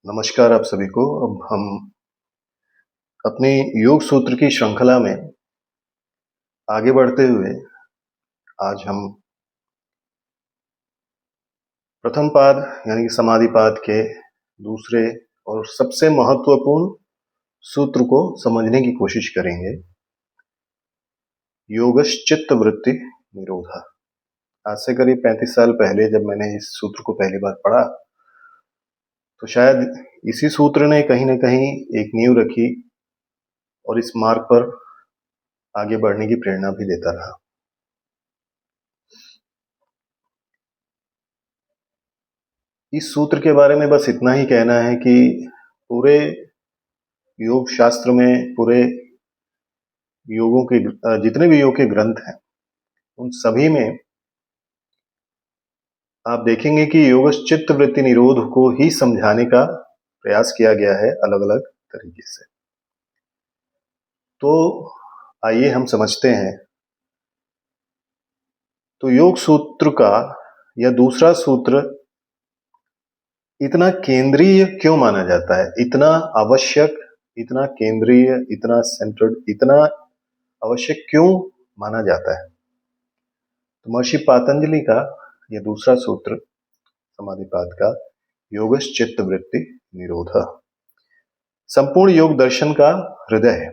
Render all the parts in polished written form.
नमस्कार आप सभी को। अब हम अपनी योग सूत्र की श्रृंखला में आगे बढ़ते हुए आज हम प्रथम पाद यानी कि समाधि पाद के दूसरे और सबसे महत्वपूर्ण सूत्र को समझने की कोशिश करेंगे। योगश्चित्त वृत्ति निरोधा। आज से करीब 35 साल पहले जब मैंने इस सूत्र को पहली बार पढ़ा तो शायद इसी सूत्र ने कहीं ना कहीं एक नींव रखी और इस मार्ग पर आगे बढ़ने की प्रेरणा भी देता रहा। इस सूत्र के बारे में बस इतना ही कहना है कि पूरे योग शास्त्र में पूरे योगों के जितने भी योग के ग्रंथ हैं उन सभी में आप देखेंगे कि योगश्चित्त वृत्ति निरोध को ही समझाने का प्रयास किया गया है अलग अलग तरीके से। तो आइए हम समझते हैं। तो योग सूत्र का यह दूसरा सूत्र इतना केंद्रीय क्यों माना जाता है, इतना आवश्यक, इतना केंद्रीय, इतना सेंट्रल, इतना आवश्यक क्यों माना जाता है? तो महर्षि पातंजलि का यह दूसरा सूत्र समाधिपाद का योगश्चित्त वृत्ति निरोध संपूर्ण योग दर्शन का हृदय है।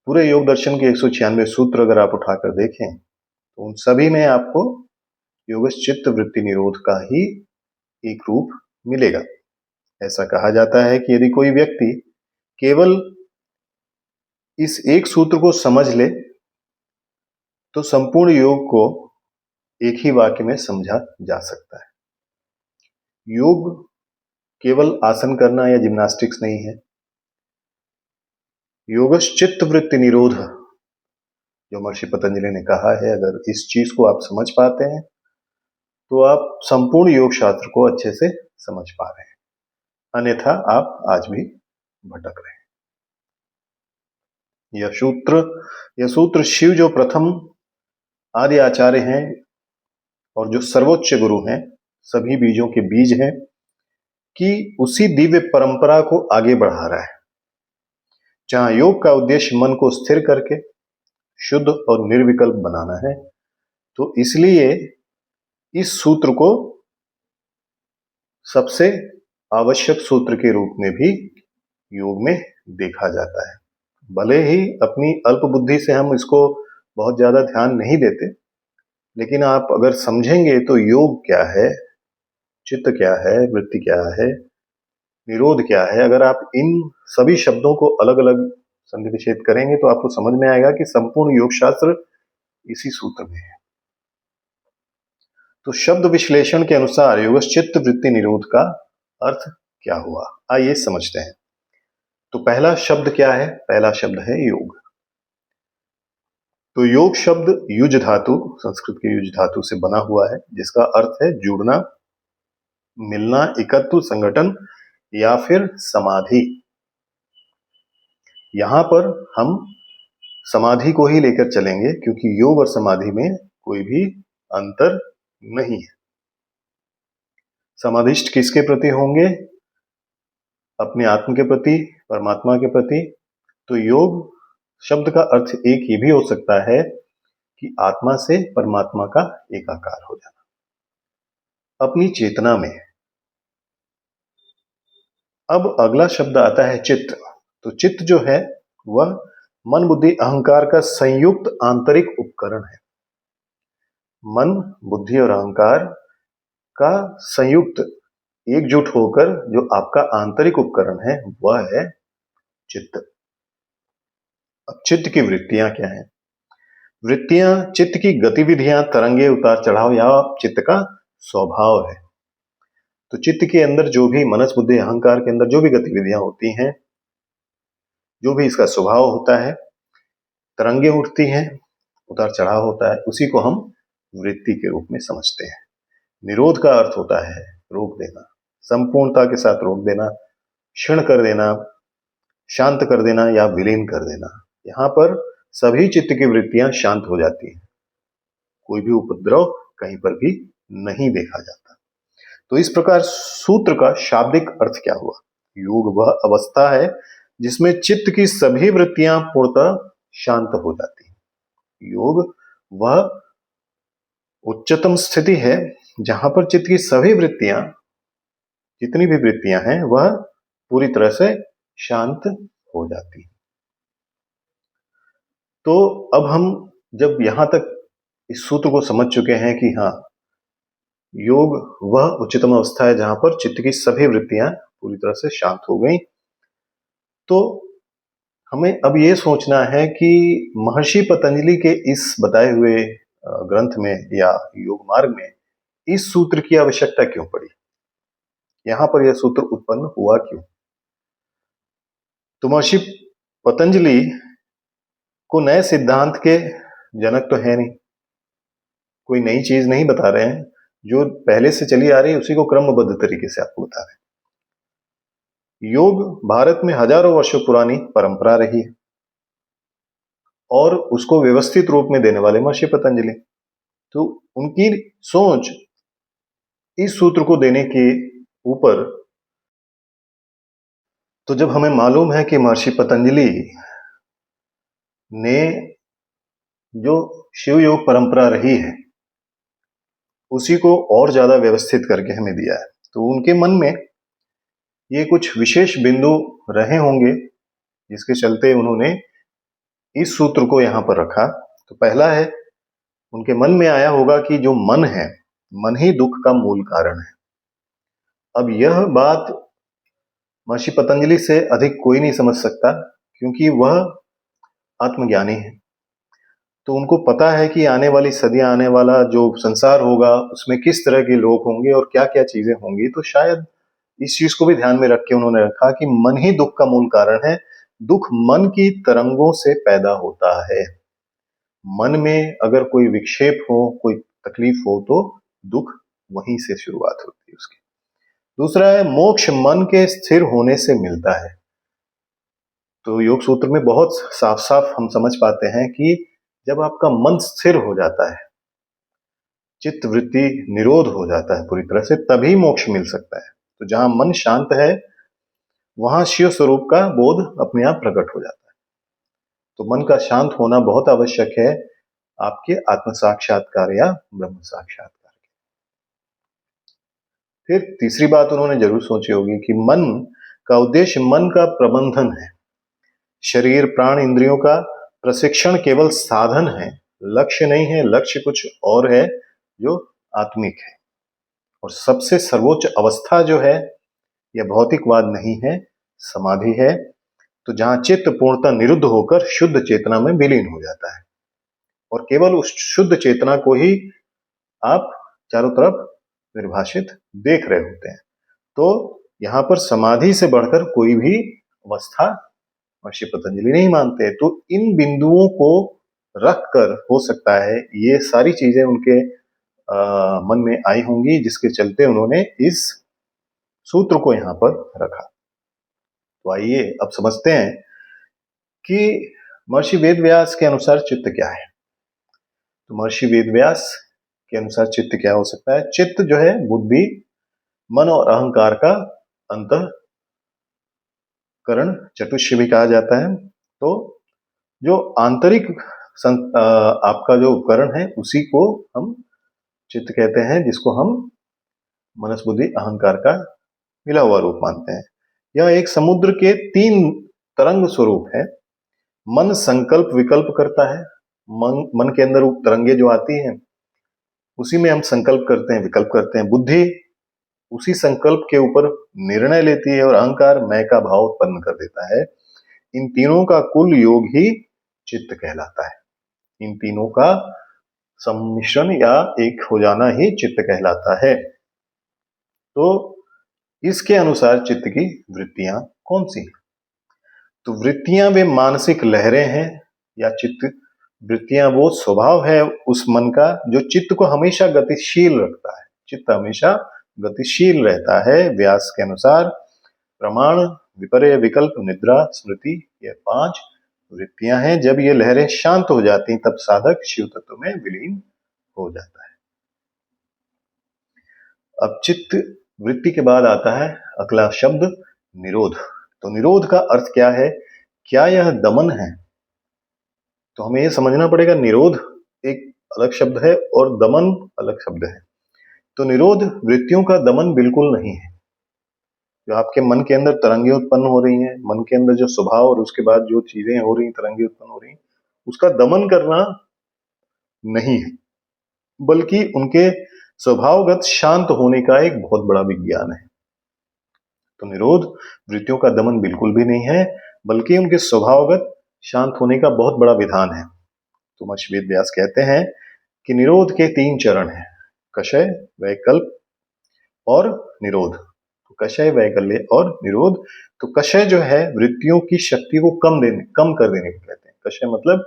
पूरे योग दर्शन के 196 सूत्र अगर आप उठाकर देखें तो उन सभी में आपको योगश्चित्त वृत्ति निरोध का ही एक रूप मिलेगा। ऐसा कहा जाता है कि यदि कोई व्यक्ति केवल इस एक सूत्र को समझ ले तो संपूर्ण योग को एक ही वाक्य में समझा जा सकता है। योग केवल आसन करना या जिम्नास्टिक्स नहीं है। योगश्चित्त वृत्ति निरोध जो महर्षि पतंजलि ने कहा है, अगर इस चीज को आप समझ पाते हैं तो आप संपूर्ण योग शास्त्र को अच्छे से समझ पा रहे हैं, अन्यथा आप आज भी भटक रहे हैं। यह सूत्र शिव जो प्रथम आदि आचार्य हैं और जो सर्वोच्च गुरु हैं, सभी बीजों के बीज हैं, कि उसी दिव्य परंपरा को आगे बढ़ा रहा है जहां योग का उद्देश्य मन को स्थिर करके शुद्ध और निर्विकल्प बनाना है। तो इसलिए इस सूत्र को सबसे आवश्यक सूत्र के रूप में भी योग में देखा जाता है। भले ही अपनी अल्प बुद्धि से हम इसको बहुत ज्यादा ध्यान नहीं देते, लेकिन आप अगर समझेंगे तो योग क्या है, चित्त क्या है, वृत्ति क्या है, निरोध क्या है, अगर आप इन सभी शब्दों को अलग अलग संधि विच्छेद करेंगे तो आपको समझ में आएगा कि संपूर्ण योग शास्त्र इसी सूत्र में है। तो शब्द विश्लेषण के अनुसार योगश्चित्त वृत्ति निरोध का अर्थ क्या हुआ, आइए समझते हैं। तो पहला शब्द क्या है? पहला शब्द है योग। तो योग शब्द युज धातु, संस्कृत के युज धातु से बना हुआ है, जिसका अर्थ है जुड़ना, मिलना, एकत्व, संगठन या फिर समाधि। यहां पर हम समाधि को ही लेकर चलेंगे क्योंकि योग और समाधि में कोई भी अंतर नहीं है। समाधिष्ठ किसके प्रति होंगे? अपने आत्म के प्रति, परमात्मा के प्रति। तो योग शब्द का अर्थ एक ये भी हो सकता है कि आत्मा से परमात्मा का एकाकार हो जाना अपनी चेतना में। अब अगला शब्द आता है चित्त। तो चित्त जो है वह मन बुद्धि अहंकार का संयुक्त आंतरिक उपकरण है। मन, बुद्धि और अहंकार का संयुक्त एकजुट होकर जो आपका आंतरिक उपकरण है वह है चित्त। अब चित्त की वृत्तियां क्या हैं? वृत्तियां चित्त की गतिविधियां, तरंगे, उतार चढ़ाव या चित्त का स्वभाव है। तो चित्त के अंदर जो भी मनस बुद्धि अहंकार के अंदर जो भी गतिविधियां होती हैं, जो भी इसका स्वभाव होता है, तरंगे उठती हैं, उतार चढ़ाव होता है, उसी को हम वृत्ति के रूप में समझते हैं। निरोध का अर्थ होता है रोक देना, संपूर्णता के साथ रोक देना, क्षीण कर देना, शांत कर देना या विलीन कर देना। यहां पर सभी चित्त की वृत्तियां शांत हो जाती हैं, कोई भी उपद्रव कहीं पर भी नहीं देखा जाता। तो इस प्रकार सूत्र का शाब्दिक अर्थ क्या हुआ? योग वह अवस्था है जिसमें चित्त की सभी वृत्तियां पूर्णतः शांत हो जाती हैं। योग वह उच्चतम स्थिति है जहां पर चित्त की सभी वृत्तियां, जितनी भी वृत्तियां हैं, वह पूरी तरह से शांत हो जाती हैं। तो अब हम जब यहां तक इस सूत्र को समझ चुके हैं कि हाँ, योग वह उच्चतम अवस्था है जहां पर चित्त की सभी वृत्तियां पूरी तरह से शांत हो गई, तो हमें अब ये सोचना है कि महर्षि पतंजलि के इस बताए हुए ग्रंथ में या योग मार्ग में इस सूत्र की आवश्यकता क्यों पड़ी? यहां पर यह सूत्र उत्पन्न हुआ क्यों? तो महर्षि पतंजलि को नए सिद्धांत के जनक तो है नहीं, कोई नई चीज नहीं बता रहे हैं, जो पहले से चली आ रही है उसी को क्रमबद्ध तरीके से आपको बता रहे हैं। योग भारत में हजारों वर्षों पुरानी परंपरा रही है और उसको व्यवस्थित रूप में देने वाले महर्षि पतंजलि। तो उनकी सोच इस सूत्र को देने के ऊपर, तो जब हमें मालूम है कि महर्षि पतंजलि ने जो शिव योग परंपरा रही है उसी को और ज्यादा व्यवस्थित करके हमें दिया है, तो उनके मन में ये कुछ विशेष बिंदु रहे होंगे जिसके चलते उन्होंने इस सूत्र को यहां पर रखा। तो पहला है, उनके मन में आया होगा कि जो मन है, मन ही दुख का मूल कारण है। अब यह बात महर्षि पतंजलि से अधिक कोई नहीं समझ सकता, क्योंकि वह आत्मज्ञानी है। तो उनको पता है कि आने वाली सदियां, आने वाला जो संसार होगा उसमें किस तरह के लोग होंगे और क्या क्या चीजें होंगी। तो शायद इस चीज को भी ध्यान में रख के उन्होंने रखा कि मन ही दुख का मूल कारण है, दुख मन की तरंगों से पैदा होता है। मन में अगर कोई विक्षेप हो, कोई तकलीफ हो, तो दुख वहीं से शुरुआत होती है उसकी। दूसरा है, मोक्ष मन के स्थिर होने से मिलता है। तो योग सूत्र में बहुत साफ साफ हम समझ पाते हैं कि जब आपका मन स्थिर हो जाता है, चित्त वृत्ति निरोध हो जाता है पूरी तरह से, तभी मोक्ष मिल सकता है। तो जहां मन शांत है वहां शिव स्वरूप का बोध अपने आप प्रकट हो जाता है। तो मन का शांत होना बहुत आवश्यक है आपके आत्म साक्षात्कार या ब्रह्म साक्षात्कार। फिर तीसरी बात उन्होंने जरूर सोची होगी कि मन का उद्देश्य मन का प्रबंधन है। शरीर प्राण इंद्रियों का प्रशिक्षण केवल साधन है, लक्ष्य नहीं है। लक्ष्य कुछ और है जो आत्मिक है। और सबसे सर्वोच्च अवस्था जो है यह भौतिकवाद नहीं है, समाधि है। तो जहां चित्त पूर्णतः निरुद्ध होकर शुद्ध चेतना में विलीन हो जाता है और केवल उस शुद्ध चेतना को ही आप चारों तरफ निर्भाषित देख रहे होते हैं। तो यहां पर समाधि से बढ़कर कोई भी अवस्था महर्षि पतंजलि नहीं मानते। तो इन बिंदुओं को रखकर हो सकता है ये सारी चीजें उनके मन में आई होंगी, जिसके चलते उन्होंने इस सूत्र को यहां पर रखा। तो आइए अब समझते हैं कि महर्षि वेदव्यास के अनुसार चित्त क्या है। तो महर्षि वेदव्यास के अनुसार चित्त क्या हो सकता है? चित्त जो है बुद्धि, मन और अहंकार का अंतःकरण चतुष्य भी कहा जाता है। तो जो आंतरिक आपका जो उपकरण है उसी को हम चित्त कहते हैं, जिसको हम मनस बुद्धि अहंकार का मिला हुआ रूप मानते हैं। यह एक समुद्र के 3 तरंग स्वरूप है। मन संकल्प विकल्प करता है। मन के अंदर तरंगे जो आती हैं उसी में हम संकल्प करते हैं, विकल्प करते हैं। बुद्धि उसी संकल्प के ऊपर निर्णय लेती है और अहंकार मैं का भाव उत्पन्न कर देता है। इन तीनों का कुल योग ही चित्त कहलाता है। इन तीनों का सम्मिश्रण या एक हो जाना ही चित्त कहलाता है। तो इसके अनुसार चित्त की वृत्तियां कौन सी हैं? तो वृत्तियां वे मानसिक लहरें हैं या चित्त वृत्तियां वो स्वभाव है उस मन का जो चित्त को हमेशा गतिशील रखता है। चित्त हमेशा गतिशील रहता है। व्यास के अनुसार प्रमाण, विपर्य, विकल्प, निद्रा, स्मृति, ये 5 वृत्तियां हैं। जब ये लहरें शांत हो जाती तब साधक शिव तत्व में विलीन हो जाता है। अब चित्त वृत्ति के बाद आता है अगला शब्द निरोध। तो निरोध का अर्थ क्या है? क्या यह दमन है? तो हमें यह समझना पड़ेगा, निरोध एक अलग शब्द है और दमन अलग शब्द है। तो निरोध वृत्तियों का दमन बिल्कुल नहीं है। जो आपके मन के अंदर तरंगे उत्पन्न हो रही हैं, मन के अंदर जो स्वभाव और उसके बाद जो चीजें हो रही, तरंगे उत्पन्न हो रही, उसका दमन करना नहीं है, बल्कि उनके स्वभावगत शांत होने का एक बहुत बड़ा विज्ञान है। तो निरोध वृत्तियों का दमन बिल्कुल भी नहीं है, बल्कि उनके स्वभावगत शांत होने का बहुत बड़ा विधान है। तो महर्षि वेद व्यास कहते हैं कि निरोध के 3 चरण हैं, कषय, वैकल्प और निरोध। तो कषय, वैकल्य और निरोध। तो कषय जो है वृत्तियों की शक्ति को कम कर देने को कहते हैं। कषय मतलब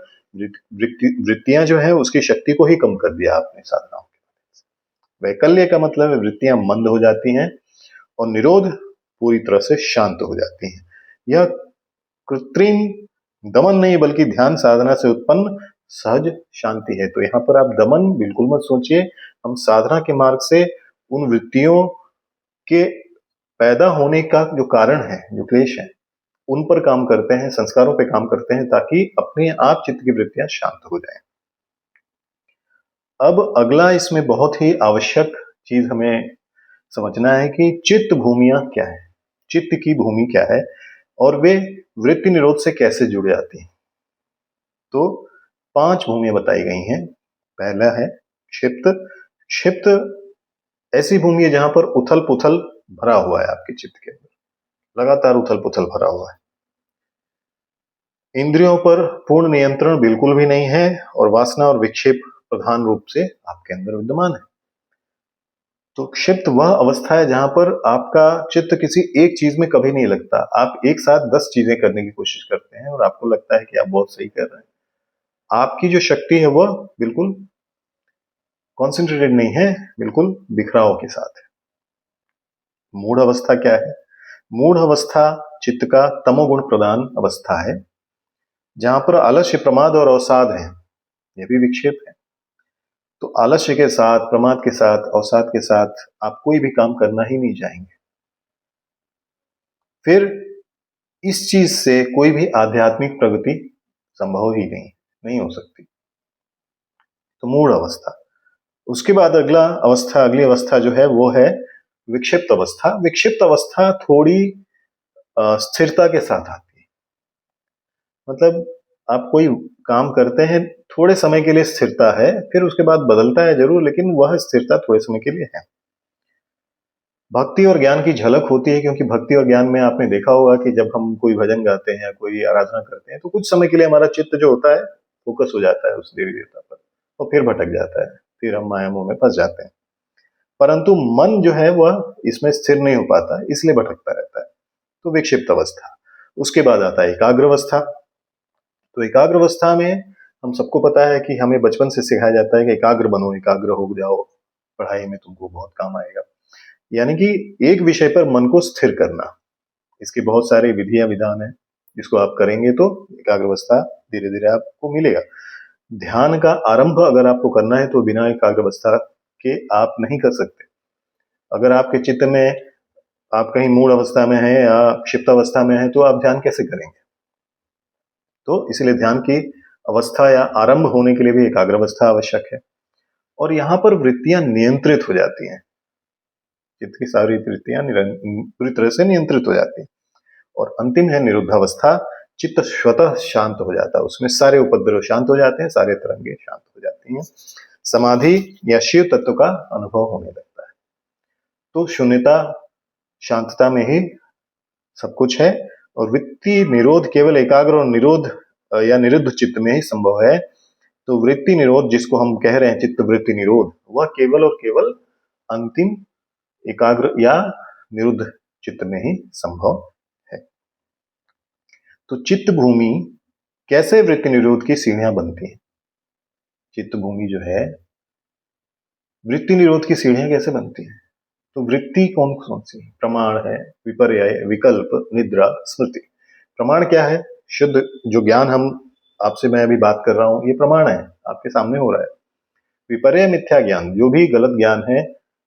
वृत्तियां जो है उसकी शक्ति को ही कम कर दिया आपने साधनाओं के। वैकल्य का मतलब है वृत्तियां मंद हो जाती हैं, और निरोध पूरी तरह से शांत हो जाती हैं। यह कृत्रिम दमन नहीं, बल्कि ध्यान साधना से उत्पन्न सहज शांति है। तो यहाँ पर आप दमन बिल्कुल मत सोचिए। हम साधना के मार्ग से उन वृत्तियों के पैदा होने का जो कारण है, जो क्लेश है, उन पर काम करते हैं, संस्कारों पे काम करते हैं, ताकि अपने आप चित्त की वृत्तियां शांत हो जाएं। अब अगला इसमें बहुत ही आवश्यक चीज हमें समझना है कि चित्त भूमियां क्या है, चित्त की भूमि क्या है, और वे वृत्ति निरोध से कैसे जुड़ जाती हैं। तो 5 भूमियां बताई गई हैं। पहला है क्षिप्त। क्षिप्त ऐसी भूमि है जहां पर उथल पुथल भरा हुआ है, आपके चित्त के अंदर लगातार उथल पुथल भरा हुआ है। इंद्रियों पर पूर्ण नियंत्रण बिल्कुल भी नहीं है, और वासना और विक्षेप प्रधान रूप से आपके अंदर विद्यमान है। तो क्षिप्त वह अवस्था है जहां पर आपका चित्त किसी एक चीज में कभी नहीं लगता। आप एक साथ 10 चीजें करने की कोशिश करते हैं और आपको लगता है कि आप बहुत सही कर रहे हैं। आपकी जो शक्ति है वह बिल्कुल कॉन्सेंट्रेटेड नहीं है, बिल्कुल बिखराव के साथ है। मूढ़ अवस्था क्या है? मूढ़ अवस्था चित्त का तमोगुण प्रधान अवस्था है, जहां पर आलस्य, प्रमाद और अवसाद है, यह भी विक्षेप है। तो आलस्य के साथ, प्रमाद के साथ, अवसाद के साथ आप कोई भी काम करना ही नहीं चाहेंगे। फिर इस चीज से कोई भी आध्यात्मिक प्रगति संभव ही नहीं हो सकती। तो मूढ़ अवस्था। उसके बाद अगली अवस्था जो है वो है विक्षिप्त अवस्था। विक्षिप्त अवस्था थोड़ी स्थिरता के साथ आती है। मतलब आप कोई काम करते हैं, थोड़े समय के लिए स्थिरता है, फिर उसके बाद बदलता है जरूर, लेकिन वह स्थिरता थोड़े समय के लिए है। भक्ति और ज्ञान की झलक होती है, क्योंकि भक्ति और ज्ञान में आपने देखा होगा कि जब हम कोई भजन गाते हैं या कोई आराधना करते हैं, तो कुछ समय के लिए हमारा चित्त जो होता है फोकस हो जाता है उस देवी देवता पर, और फिर भटक जाता है, फिर हम माया मोह में फंस जाते हैं। परंतु मन जो है वह इसमें स्थिर नहीं हो पाता, इसलिए भटकता रहता है। तो विक्षिप्त अवस्था। उसके बाद आता है एकाग्र अवस्था। तो एकाग्र अवस्था में हम सबको पता है कि हमें बचपन से सिखाया जाता है कि एकाग्र बनो, एकाग्र हो जाओ, पढ़ाई में तुमको बहुत काम आएगा। यानी कि एक विषय पर मन को स्थिर करना। इसके बहुत सारे विधियां विधान है, जिसको आप करेंगे तो एकाग्र अवस्था धीरे धीरे आपको मिलेगा। ध्यान का आरंभ अगर आपको करना है तो बिना एकाग्र अवस्था के आप नहीं कर सकते। अगर आपके चित्त में आप कहीं मूढ़ अवस्था में है या क्षिप्त अवस्था में है, तो आप ध्यान कैसे करेंगे? तो इसलिए ध्यान की अवस्था या आरंभ होने के लिए भी एकाग्र अवस्था आवश्यक है। और यहां पर वृत्तियां नियंत्रित हो जाती हैं, चित्त की सारी वृत्तियां पूरी तरह से नियंत्रित हो जाती हैं। और अंतिम है निरुद्धावस्था। चित्त स्वतः शांत हो जाता है, उसमें सारे उपद्रव शांत हो जाते हैं, सारे तरंगे शांत हो जाती हैं, समाधि या शिव तत्व का अनुभव होने लगता है। तो शून्यता, शांतता में ही सब कुछ है, और वृत्ति निरोध केवल एकाग्र और निरोध या निरुद्ध चित्त में ही संभव है। तो वृत्ति निरोध जिसको हम कह रहे हैं चित्त वृत्ति निरोध, वह केवल और केवल अंतिम एकाग्र या निरुद्ध चित्त में ही संभव है। तो चित्त भूमि कैसे वृत्ति निरोध की सीढ़ियां बनती हैं? चित्त भूमि जो है वृत्ति निरोध की सीढ़ियां कैसे बनती हैं? तो वृत्ति कौन कौन सी? प्रमाण है, विपर्यय, विकल्प, निद्रा, स्मृति। प्रमाण क्या है? शुद्ध जो ज्ञान हम आपसे मैं अभी बात कर रहा हूं, ये प्रमाण है, आपके सामने हो रहा है। विपर्यय मिथ्या ज्ञान, जो भी गलत ज्ञान है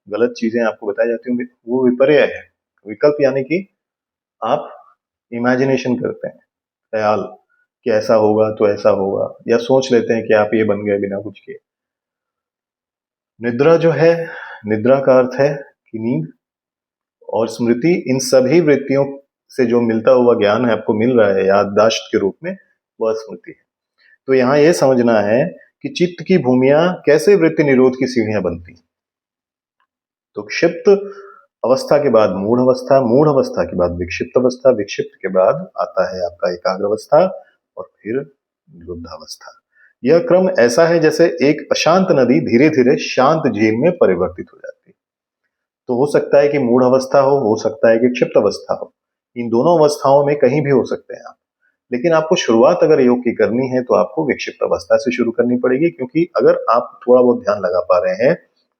गलत चीजें आपको बताई जाती हैं वो विपर्य है। विकल्प यानी कि आप इमेजिनेशन करते हैं, ख्याल कि ऐसा होगा तो ऐसा होगा, या सोच लेते हैं कि आप ये बन गए बिना कुछ किए। निद्रा जो है, निद्रा का अर्थ है कि नींद, और स्मृति इन सभी वृत्तियों से जो मिलता हुआ ज्ञान है आपको मिल रहा है याददाश्त के रूप में, वह स्मृति है। तो यहाँ यह समझना है कि चित्त की भूमियां कैसे वृत्ति निरोध की सीढ़ियां बनती हैं। तो क्षिप्त अवस्था के बाद मूढ़ अवस्था, मूढ़ अवस्था के बाद विक्षिप्त अवस्था, विक्षिप्त के बाद आता है आपका एकाग्र अवस्था, और फिर निरुद्धावस्था। यह क्रम ऐसा है जैसे एक अशांत नदी धीरे धीरे शांत झील में परिवर्तित हो जाती है। तो हो सकता है कि मूढ़ अवस्था हो सकता है कि क्षिप्त अवस्था हो, इन दोनों अवस्थाओं में कहीं भी हो सकते हैं आप। लेकिन आपको शुरुआत अगर योग की करनी है तो आपको विक्षिप्त अवस्था से शुरू करनी पड़ेगी, क्योंकि अगर आप थोड़ा बहुत ध्यान लगा पा रहे हैं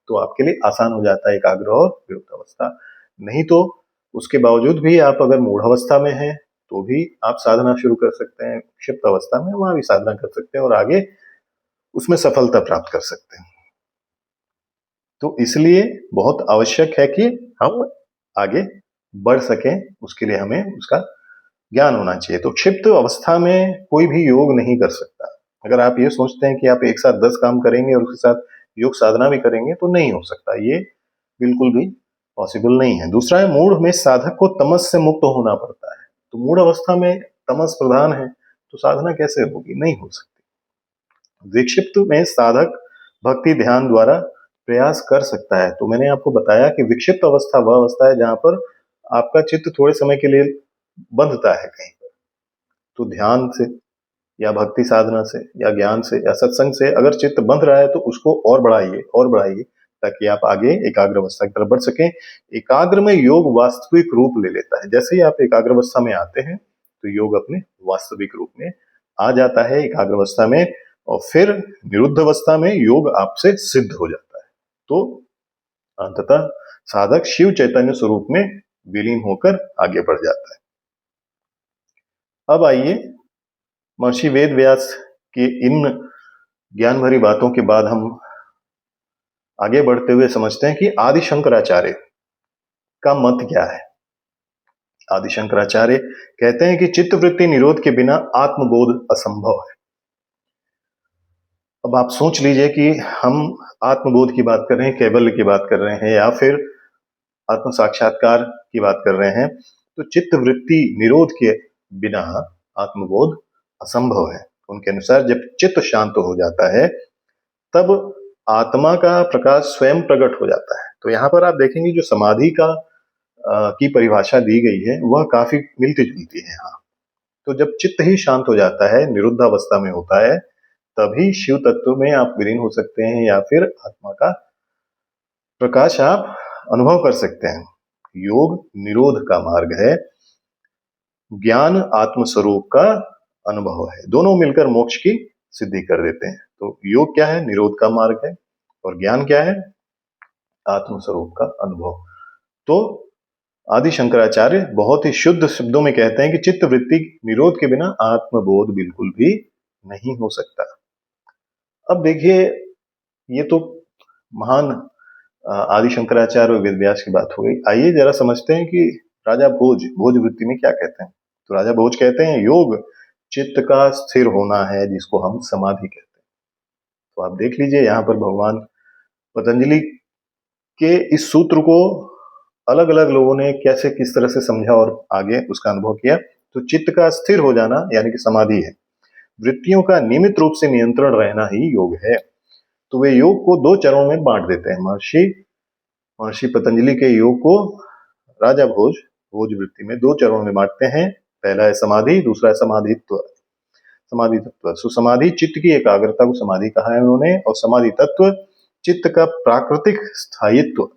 तो आपके लिए आसान हो जाता है एकाग्र और विरुद्ध अवस्था। नहीं तो उसके बावजूद भी आप अगर मूढ़ अवस्था में हैं तो भी आप साधना शुरू कर सकते हैं, क्षिप्त अवस्था में वहां भी साधना कर सकते हैं और आगे उसमें सफलता प्राप्त कर सकते हैं। तो इसलिए बहुत आवश्यक है कि हम आगे बढ़ सकें, उसके लिए हमें उसका ज्ञान होना चाहिए। तो क्षिप्त अवस्था में कोई भी योग नहीं कर सकता। अगर आप ये सोचते हैं कि आप एक साथ 10 काम करेंगे और उसके साथ योग साधना भी करेंगे तो नहीं हो सकता, ये बिल्कुल भी पॉसिबल नहीं है। दूसरा है, मूढ़ में साधक को तमस से मुक्त होना पड़ता है। तो मूढ़ अवस्था में तमस प्रधान है तो साधना कैसे होगी, नहीं हो सकती। विक्षिप्त में साधक भक्ति ध्यान द्वारा प्रयास कर सकता है। तो मैंने आपको बताया कि विक्षिप्त अवस्था वह अवस्था है जहां पर आपका चित्त थोड़े समय के लिए बंधता है कहीं पर। तो ध्यान से या भक्ति साधना से या ज्ञान से या सत्संग से अगर चित्त बंध रहा है तो उसको और बढ़ाइए और बढ़ाइए, ताकि आप आगे एकाग्र अवस्था की तरफ बढ़ सकें। एकाग्र में योग वास्तविक रूप ले लेता है। जैसे ही आप एकाग्र अवस्था में आते हैं तो योग अपने वास्तविक रूप में आ जाता है एकाग्र अवस्था में, और फिर निरुद्ध अवस्था में योग आपसे सिद्ध हो जाता है। तो अंततः साधक शिव चैतन्य स्वरूप में विलीन होकर आगे बढ़ जाता है। अब आइए महर्षि वेद व्यास की इन ज्ञान भरी बातों के बाद हम आगे बढ़ते हुए समझते हैं कि आदि शंकराचार्य का मत क्या है। आदि शंकराचार्य कहते हैं कि चित्तवृत्ति निरोध के बिना आत्मबोध असंभव है। अब आप सोच लीजिए कि हम आत्मबोध की बात कर रहे हैं, कैवल्य की बात कर रहे हैं, या फिर आत्म साक्षात्कार की बात कर रहे हैं, तो चित्तवृत्ति निरोध के बिना आत्मबोध असंभव है। उनके अनुसार जब चित्त शांत हो जाता है तब आत्मा का प्रकाश स्वयं प्रकट हो जाता है। तो यहाँ पर आप देखेंगे जो समाधि का की परिभाषा दी गई है वह काफी मिलती जुलती है। हाँ, तो जब चित्त ही शांत हो जाता है, निरुद्ध अवस्था में होता है, तभी शिव तत्व में आप विलीन हो सकते हैं या फिर आत्मा का प्रकाश आप अनुभव कर सकते हैं। योग निरोध का मार्ग है, ज्ञान आत्मस्वरूप का अनुभव है। दोनों मिलकर मोक्ष की सिद्धि कर देते हैं। तो योग क्या है, निरोध का मार्ग है, और ज्ञान क्या है, आत्मस्वरूप का अनुभव। तो आदि शंकराचार्य बहुत ही शुद्ध शब्दों में कहते हैं कि चित्त वृत्ति निरोध के बिना आत्मबोध बिल्कुल भी नहीं हो सकता। अब देखिए, ये तो महान आदि शंकराचार्य और वेद व्यास की बात हो गई। आइए जरा समझते हैं कि राजा भोज भोज वृत्ति में क्या कहते हैं। तो राजा भोज कहते हैं योग चित्त का स्थिर होना है, जिसको हम समाधि कहते हैं। तो आप देख लीजिए यहाँ पर भगवान पतंजलि के इस सूत्र को अलग अलग लोगों ने कैसे किस तरह से समझा और आगे उसका अनुभव किया। तो चित्त का स्थिर हो जाना यानी कि समाधि है, वृत्तियों का नियमित रूप से नियंत्रण रहना ही योग है। तो वे योग को दो चरणों में बांट देते हैं। महर्षि पतंजलि के योग को राजा भोज भोज वृत्ति में दो चरणों में बांटते हैं। पहला है समाधि, दूसरा है समाधित्व। समाधि तत्व, सुसमाधि चित्त की एकाग्रता को समाधि कहा है उन्होंने, और समाधि तत्व चित्त का प्राकृतिक स्थायित्व,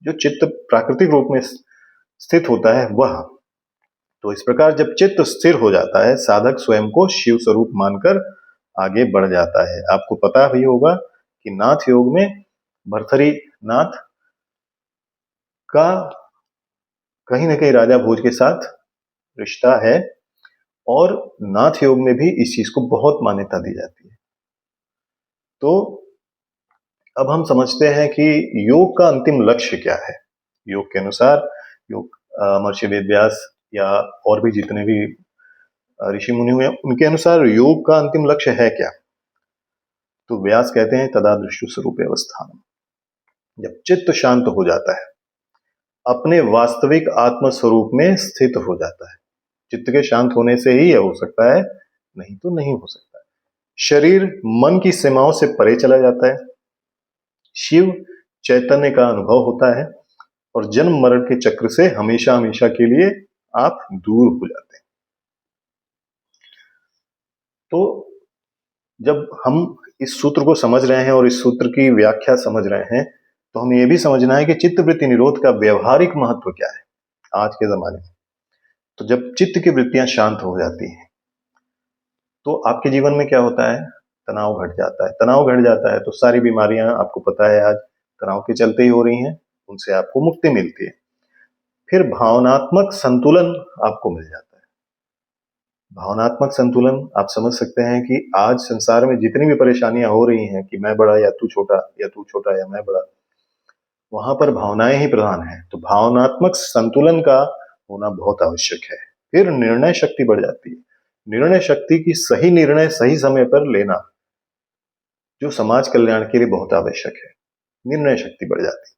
जो चित्त प्राकृतिक रूप में स्थित होता है वह। तो इस प्रकार जब चित्त स्थिर हो जाता है, साधक स्वयं को शिव स्वरूप मानकर आगे बढ़ जाता है। आपको पता भी होगा कि नाथ योग में भर्तृहरि नाथ का कहीं ना कहीं राजा भोज के साथ रिश्ता है, और नाथ योग में भी इस चीज को बहुत मान्यता दी जाती है। तो अब हम समझते हैं कि योग का अंतिम लक्ष्य क्या है। योग के अनुसार महर्षि वेद व्यास या और भी जितने भी ऋषि मुनि हुए उनके अनुसार योग का अंतिम लक्ष्य है क्या। तो व्यास कहते हैं तदा दृष्टु स्वरूप अवस्थान, जब चित्त शांत हो जाता है, अपने वास्तविक आत्म स्वरूप में स्थित हो जाता है। चित्त के शांत होने से ही यह हो सकता है, नहीं तो नहीं हो सकता है। शरीर मन की सीमाओं से परे चला जाता है, शिव चैतन्य का अनुभव होता है और जन्म मरण के चक्र से हमेशा हमेशा के लिए आप दूर हो जाते हैं। तो जब हम इस सूत्र को समझ रहे हैं और इस सूत्र की व्याख्या समझ रहे हैं, तो हमें यह भी समझना है कि चित्तवृत्ति निरोध का व्यवहारिक महत्व क्या है आज के जमाने में। तो जब चित्त की वृत्तियां शांत हो जाती हैं तो आपके जीवन में क्या होता है, तनाव घट जाता है। तनाव घट जाता है तो सारी बीमारियां आपको पता है आज तनाव के चलते ही हो रही हैं, उनसे आपको मुक्ति मिलती है। फिर भावनात्मक संतुलन आपको मिल जाता है। भावनात्मक संतुलन आप समझ सकते हैं कि आज संसार में जितनी भी परेशानियां हो रही हैं कि मैं बड़ा या तू छोटा, या तू छोटा या मैं बड़ा, वहां पर भावनाएं ही प्रधान है। तो भावनात्मक संतुलन का होना बहुत आवश्यक है। फिर निर्णय शक्ति बढ़ जाती है। निर्णय शक्ति की सही निर्णय सही समय पर लेना जो समाज कल्याण के लिए बहुत आवश्यक है, निर्णय शक्ति बढ़ जाती है।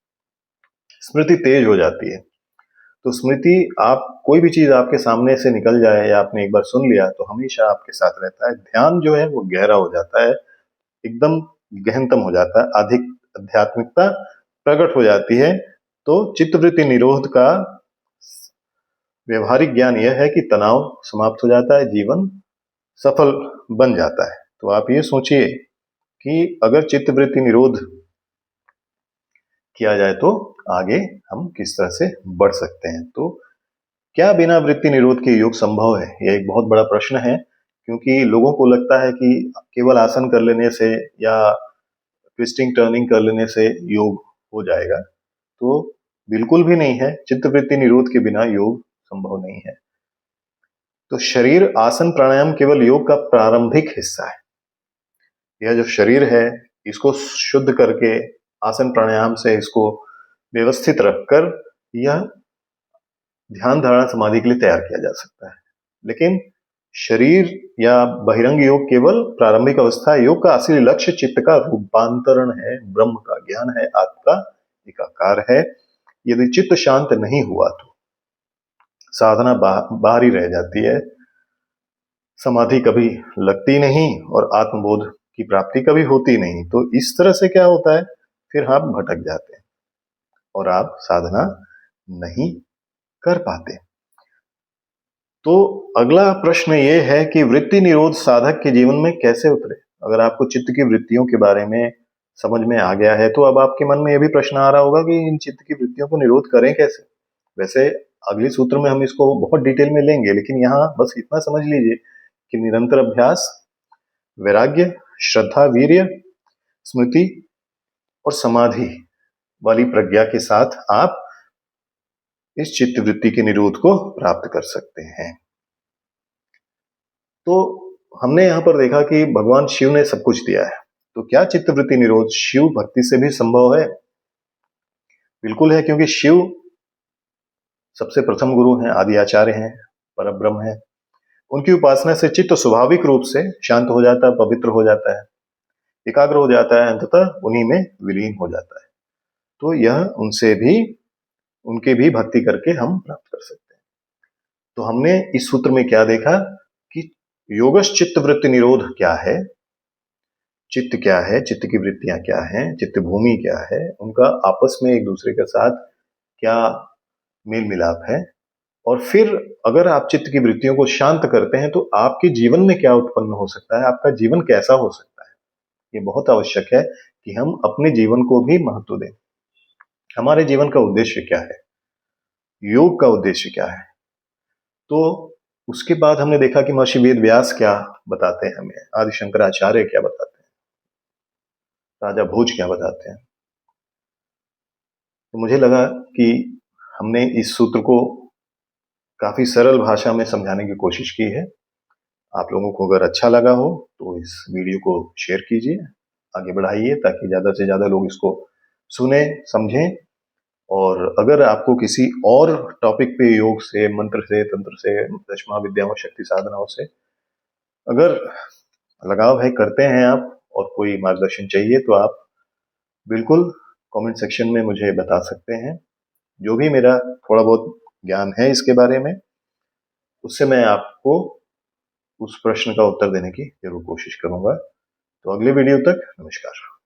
स्मृति तेज हो जाती है। तो स्मृति, आप कोई भी चीज आपके सामने से निकल जाए या आपने एक बार सुन लिया तो हमेशा आपके साथ रहता है। ध्यान जो है वो गहरा हो जाता है, एकदम गहनतम हो जाता है, अधिक आध्यात्मिकता प्रकट हो जाती है। तो चित्तवृत्ति निरोध का व्यवहारिक ज्ञान यह है कि तनाव समाप्त हो जाता है, जीवन सफल बन जाता है। तो आप ये सोचिए कि अगर चित्तवृत्ति निरोध किया जाए तो आगे हम किस तरह से बढ़ सकते हैं। तो क्या बिना वृत्ति निरोध के योग संभव है, यह एक बहुत बड़ा प्रश्न है। क्योंकि लोगों को लगता है कि केवल आसन कर लेने से या ट्विस्टिंग टर्निंग कर लेने से योग हो जाएगा। तो बिल्कुल भी नहीं है। चित्तवृत्ति निरोध के बिना योग संभव नहीं है। तो शरीर आसन प्राणायाम केवल योग का प्रारंभिक हिस्सा है। यह जो शरीर है इसको शुद्ध करके आसन प्राणायाम से इसको व्यवस्थित रखकर यह ध्यान धारणा समाधि के लिए तैयार किया जा सकता है। लेकिन शरीर या बहिरंग योग केवल प्रारंभिक अवस्था है। योग का असली लक्ष्य चित्त का रूपांतरण है, ब्रह्म का ज्ञान है, आत्मा का एकाकार है। यदि चित्त शांत नहीं हुआ तो साधना बाहर ही रह जाती है, समाधि कभी लगती नहीं और आत्मबोध की प्राप्ति कभी होती नहीं। तो इस तरह से क्या होता है, फिर आप भटक जाते हैं और आप साधना नहीं कर पाते। तो अगला प्रश्न ये है कि वृत्ति निरोध साधक के जीवन में कैसे उतरे। अगर आपको चित्त की वृत्तियों के बारे में समझ में आ गया है तो अब आपके मन में यह भी प्रश्न आ रहा होगा कि इन चित्त की वृत्तियों को निरोध करें कैसे। वैसे अगले सूत्र में हम इसको बहुत डिटेल में लेंगे, लेकिन यहाँ बस इतना समझ लीजिए कि निरंतर अभ्यास, वैराग्य, श्रद्धा, वीर्य, स्मृति और समाधि वाली प्रज्ञा के साथ आप इस चित्त वृत्ति के निरोध को प्राप्त कर सकते हैं। तो हमने यहां पर देखा कि भगवान शिव ने सब कुछ दिया है। तो क्या चित्त वृत्ति निरोध शिव भक्ति से भी संभव है? बिल्कुल है, क्योंकि शिव सबसे प्रथम गुरु हैं, आदि आचार्य हैं, परब्रह्म हैं। उनकी उपासना से चित्त स्वाभाविक रूप से शांत हो जाता है, पवित्र हो जाता है, एकाग्र हो जाता है, अंततः उन्हीं में विलीन हो जाता है। तो यह उनके भी भक्ति करके हम प्राप्त कर सकते हैं। तो हमने इस सूत्र में क्या देखा कि योगश चित्त वृत्ति निरोध क्या है, चित्त क्या है, चित्त की वृत्तियां क्या हैं, चित्त भूमि क्या है, उनका आपस में एक दूसरे के साथ क्या मेल मिलाप है, और फिर अगर आप चित्त की वृत्तियों को शांत करते हैं तो आपके जीवन में क्या उत्पन्न हो सकता है, आपका जीवन कैसा हो सकता है। ये बहुत आवश्यक है कि हम अपने जीवन को भी महत्व दें। हमारे जीवन का उद्देश्य क्या है, योग का उद्देश्य क्या है। तो उसके बाद हमने देखा कि महर्षि वेद व्यास क्या बताते हैं हमें, आदि शंकराचार्य क्या बताते हैं, राजा भोज क्या बताते हैं। तो मुझे लगा कि हमने इस सूत्र को काफी सरल भाषा में समझाने की कोशिश की है। आप लोगों को अगर अच्छा लगा हो तो इस वीडियो को शेयर कीजिए, आगे बढ़ाइए ताकि ज़्यादा से ज़्यादा लोग इसको सुने, समझें। और अगर आपको किसी और टॉपिक पे, योग से, मंत्र से, तंत्र से, दश महाविद्याओं, शक्ति साधनाओं से अगर लगाव है, करते हैं आप, और कोई मार्गदर्शन चाहिए, तो आप बिल्कुल कमेंट सेक्शन में मुझे बता सकते हैं। जो भी मेरा थोड़ा बहुत ज्ञान है इसके बारे में, उससे मैं आपको उस प्रश्न का उत्तर देने की जरूर कोशिश करूंगा। तो अगले वीडियो तक नमस्कार।